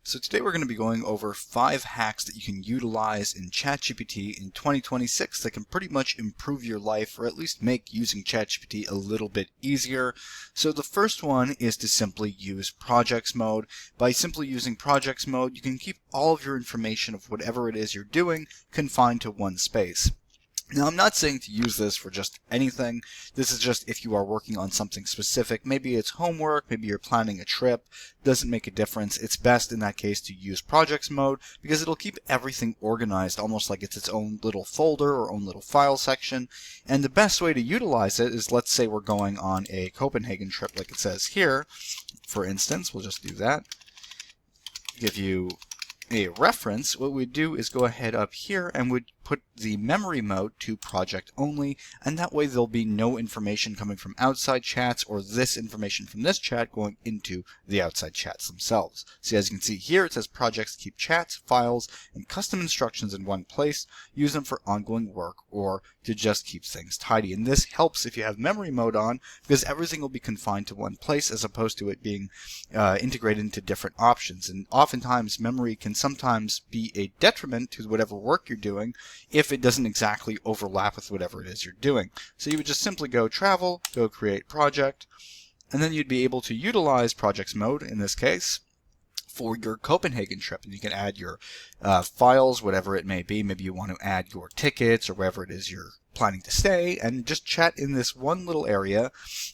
So today we're going to be going over 5 hacks that you can utilize in ChatGPT in 2026 that can pretty much improve your life, or at least make using ChatGPT a little bit easier. So the first one is to simply use projects mode. By simply using projects mode, you can keep all of your information of whatever it is you're doing confined to one space. Now, I'm not saying to use this for just anything. This is just if you are working on something specific. Maybe it's homework, maybe you're planning a trip. Doesn't make a difference. It's best in that case to use projects mode because it'll keep everything organized almost like it's its own little folder or own little file section. And the best way to utilize it is, let's say we're going on a Copenhagen trip like it says here. For instance, we'll just do that. Give you a reference. What we'd do is go ahead up here and would put the memory mode to project only, and that way there'll be no information coming from outside chats or this information from this chat going into the outside chats themselves. So as you can see here, it says projects keep chats, files, and custom instructions in one place. Use them for ongoing work or to just keep things tidy. And this helps if you have memory mode on because everything will be confined to one place as opposed to it being integrated into different options. And oftentimes memory can sometimes be a detriment to whatever work you're doing if it doesn't exactly overlap with whatever it is you're doing. So you would just simply go travel, go create project, and then you'd be able to utilize projects mode in this case for your Copenhagen trip. And you can add your files, whatever it may be. Maybe you want to add your tickets or wherever it is you're planning to stay, and just chat in this one little area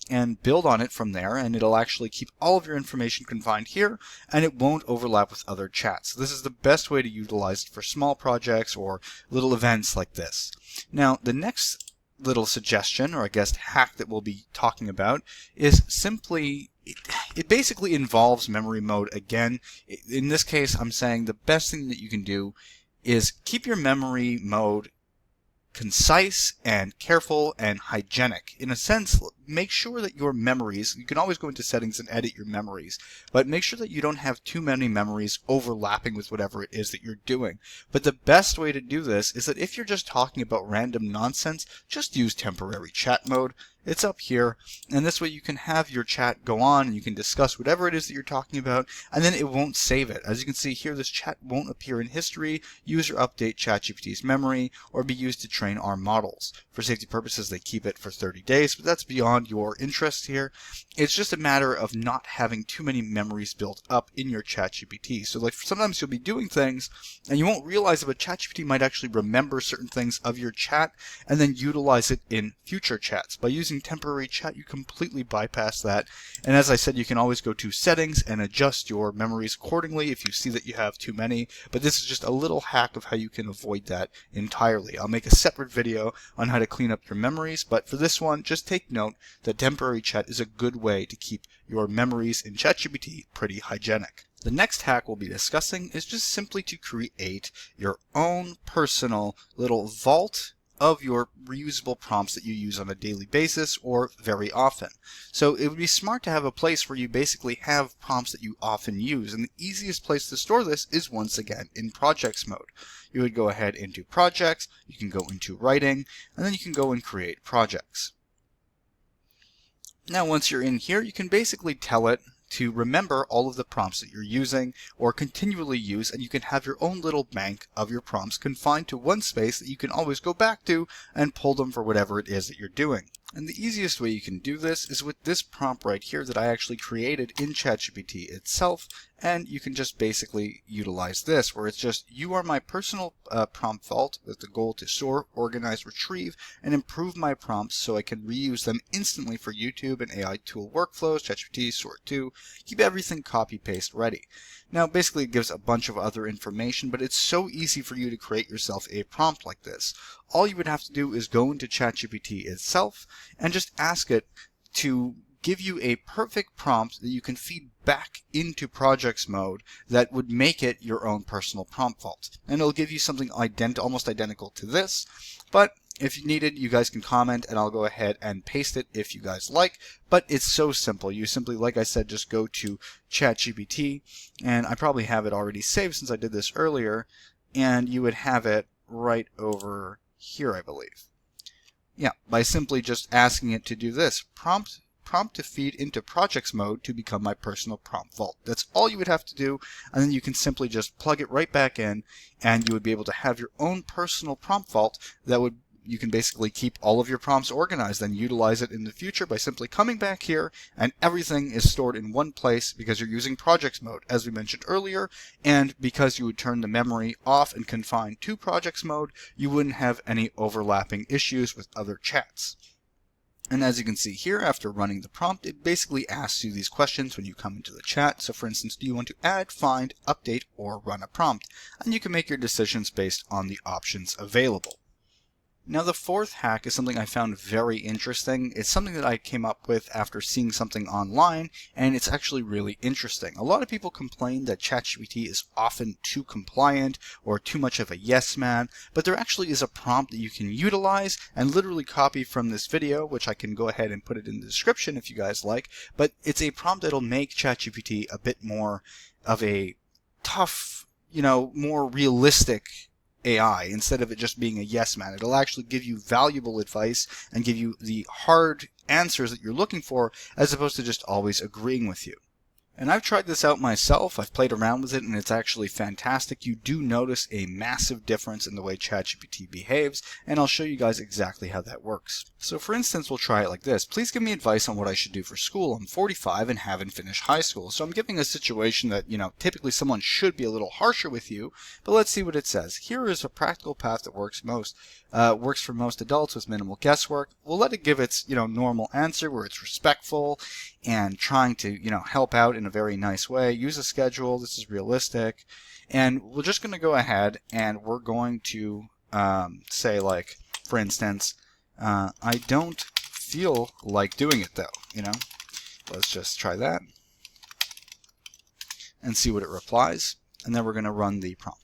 and build on it from there, and it'll actually keep all of your information confined here and it won't overlap with other chats. So this is the best way to utilize it for small projects or little events like this. Now the next little suggestion, or I guess hack that we'll be talking about, is simply it basically involves memory mode again. In this case, I'm saying the best thing that you can do is keep your memory mode concise and careful and hygienic. In a sense, make sure that your memories, you can always go into settings and edit your memories, but make sure that you don't have too many memories overlapping with whatever it is that you're doing. But the best way to do this is that if you're just talking about random nonsense, just use temporary chat mode. It's up here, and this way you can have your chat go on and you can discuss whatever it is that you're talking about, and then it won't save it. As you can see here, this chat won't appear in history, use or update ChatGPT's memory, or be used to train our models. For safety purposes, they keep it for 30 days, but that's beyond your interest here. It's just a matter of not having too many memories built up in your ChatGPT. So like sometimes you'll be doing things and you won't realize it, but ChatGPT might actually remember certain things of your chat and then utilize it in future chats. By using temporary chat, you completely bypass that. And as I said, you can always go to settings and adjust your memories accordingly if you see that you have too many. But this is just a little hack of how you can avoid that entirely. I'll make a separate video on how to clean up your memories, but for this one, just take note that temporary chat is a good way to keep your memories in ChatGPT pretty hygienic. The next hack we'll be discussing is just simply to create your own personal little vault of your reusable prompts that you use on a daily basis or very often. So it would be smart to have a place where you basically have prompts that you often use, and the easiest place to store this is once again in projects mode. You would go ahead into projects, you can go into writing, and then you can go and create projects. Now once you're in here, you can basically tell it to remember all of the prompts that you're using or continually use, and you can have your own little bank of your prompts confined to one space that you can always go back to and pull them for whatever it is that you're doing. And the easiest way you can do this is with this prompt right here that I actually created in ChatGPT itself, and you can just basically utilize this where it's just, you are my personal prompt vault with the goal to store, organize, retrieve, and improve my prompts so I can reuse them instantly for YouTube and AI tool workflows, ChatGPT, Sort 2, keep everything copy-paste ready. Now basically it gives a bunch of other information, but it's so easy for you to create yourself a prompt like this. All you would have to do is go into ChatGPT itself and just ask it to give you a perfect prompt that you can feed back into projects mode that would make it your own personal prompt vault. And it'll give you something almost identical to this, but if you need it, you guys can comment and I'll go ahead and paste it if you guys like. But it's so simple. You simply, like I said, just go to ChatGPT, and I probably have it already saved since I did this earlier, and you would have it right over here, I believe. Yeah, by simply just asking it to do this. Prompt prompt to feed into projects mode to become my personal prompt vault. That's all you would have to do, and then you can simply just plug it right back in, and you would be able to have your own personal prompt vault you can basically keep all of your prompts organized and utilize it in the future by simply coming back here, and everything is stored in one place because you're using projects mode, as we mentioned earlier, and because you would turn the memory off and confine to projects mode, you wouldn't have any overlapping issues with other chats. And as you can see here, after running the prompt, it basically asks you these questions when you come into the chat. So for instance, do you want to add, find, update, or run a prompt? And you can make your decisions based on the options available. Now the fourth hack is something I found very interesting. It's something that I came up with after seeing something online, and it's actually really interesting. A lot of people complain that ChatGPT is often too compliant or too much of a yes man, but there actually is a prompt that you can utilize and literally copy from this video, which I can go ahead and put it in the description if you guys like, but it's a prompt that'll make ChatGPT a bit more of a tough, more realistic AI instead of it just being a yes man. It'll actually give you valuable advice and give you the hard answers that you're looking for, as opposed to just always agreeing with you. And I've tried this out myself. I've played around with it, and it's actually fantastic. You do notice a massive difference in the way ChatGPT behaves, and I'll show you guys exactly how that works. So for instance, we'll try it like this. Please give me advice on what I should do for school. I'm 45 and haven't finished high school. So I'm giving a situation that, typically someone should be a little harsher with you, but let's see what it says. Here is a practical path that works for most adults with minimal guesswork. We'll let it give its, normal answer where it's respectful and trying to, help out in a very nice way. Use a schedule. This is realistic. And we're just going to go ahead and we're going to say, like, for instance, I don't feel like doing it though, Let's just try that and see what it replies. And then we're going to run the prompt.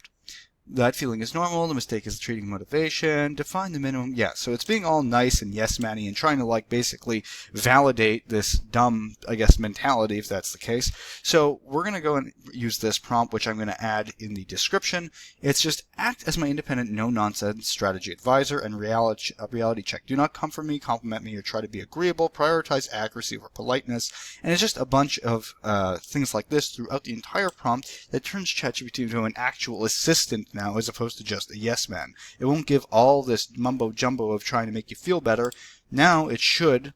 That feeling is normal. The mistake is treating motivation. Define the minimum. Yeah, so it's being all nice and yes-manny and trying to basically validate this dumb, mentality, if that's the case. So we're going to go and use this prompt, which I'm going to add in the description. It's just act as my independent, no-nonsense strategy advisor and reality check. Do not come for me, compliment me, or try to be agreeable. Prioritize accuracy over politeness. And it's just a bunch of things like this throughout the entire prompt that turns ChatGPT into an actual assistant now, as opposed to just a yes man. It won't give all this mumbo jumbo of trying to make you feel better. Now it should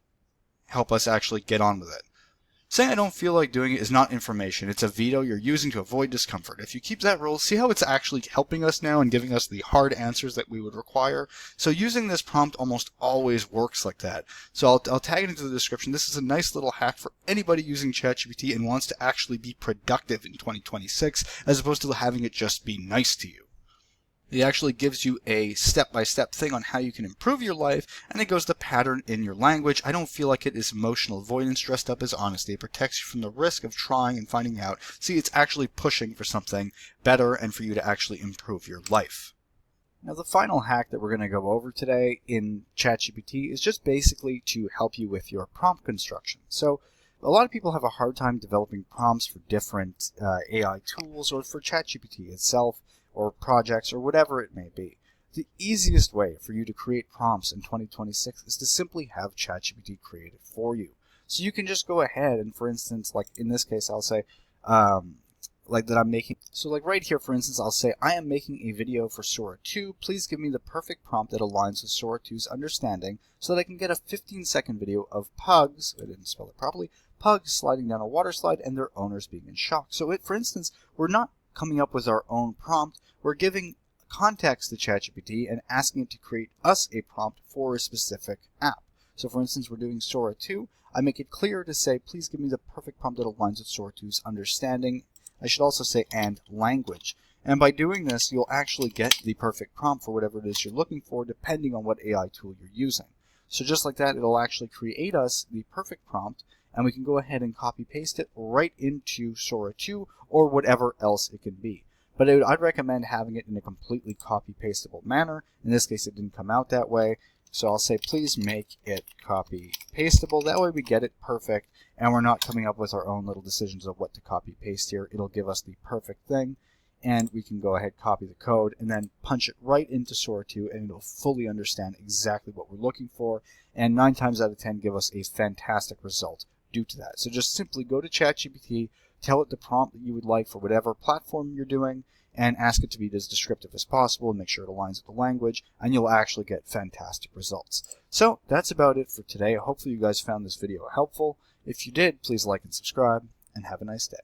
help us actually get on with it. Saying I don't feel like doing it is not information. It's a veto you're using to avoid discomfort. If you keep that rule, see how it's actually helping us now and giving us the hard answers that we would require. So using this prompt almost always works like that. So I'll tag it into the description. This is a nice little hack for anybody using ChatGPT and wants to actually be productive in 2026, as opposed to having it just be nice to you. It actually gives you a step-by-step thing on how you can improve your life, and it goes the pattern in your language. I don't feel like it is emotional avoidance dressed up as honesty. It protects you from the risk of trying and finding out. See, it's actually pushing for something better and for you to actually improve your life. Now, the final hack that we're going to go over today in ChatGPT is just basically to help you with your prompt construction. So a lot of people have a hard time developing prompts for different AI tools or for ChatGPT itself, or projects, or whatever it may be. The easiest way for you to create prompts in 2026 is to simply have ChatGPT create it for you. So you can just go ahead and, for instance, like in this case, I'll say, right here, for instance, I'll say, I am making a video for Sora 2. Please give me the perfect prompt that aligns with Sora 2's understanding so that I can get a 15-second video of pugs, I didn't spell it properly, pugs sliding down a water slide and their owners being in shock. So for instance, we're not coming up with our own prompt. We're giving context to ChatGPT and asking it to create us a prompt for a specific app. So for instance, we're doing Sora 2. I make it clear to say, please give me the perfect prompt that aligns with Sora 2's understanding. I should also say, and language. And by doing this, you'll actually get the perfect prompt for whatever it is you're looking for, depending on what AI tool you're using. So just like that, it'll actually create us the perfect prompt, and we can go ahead and copy paste it right into Sora 2 or whatever else it can be. But I'd recommend having it in a completely copy pastable manner. In this case, it didn't come out that way. So I'll say, please make it copy pastable. That way we get it perfect and we're not coming up with our own little decisions of what to copy paste here. It'll give us the perfect thing. and we can go ahead, copy the code, and then punch it right into Sora 2, and it'll fully understand exactly what we're looking for, and 9 times out of 10 give us a fantastic result due to that. So just simply go to ChatGPT, tell it the prompt that you would like for whatever platform you're doing, and ask it to be as descriptive as possible and make sure it aligns with the language, and you'll actually get fantastic results. So that's about it for today. Hopefully you guys found this video helpful. If you did, please like and subscribe, and have a nice day.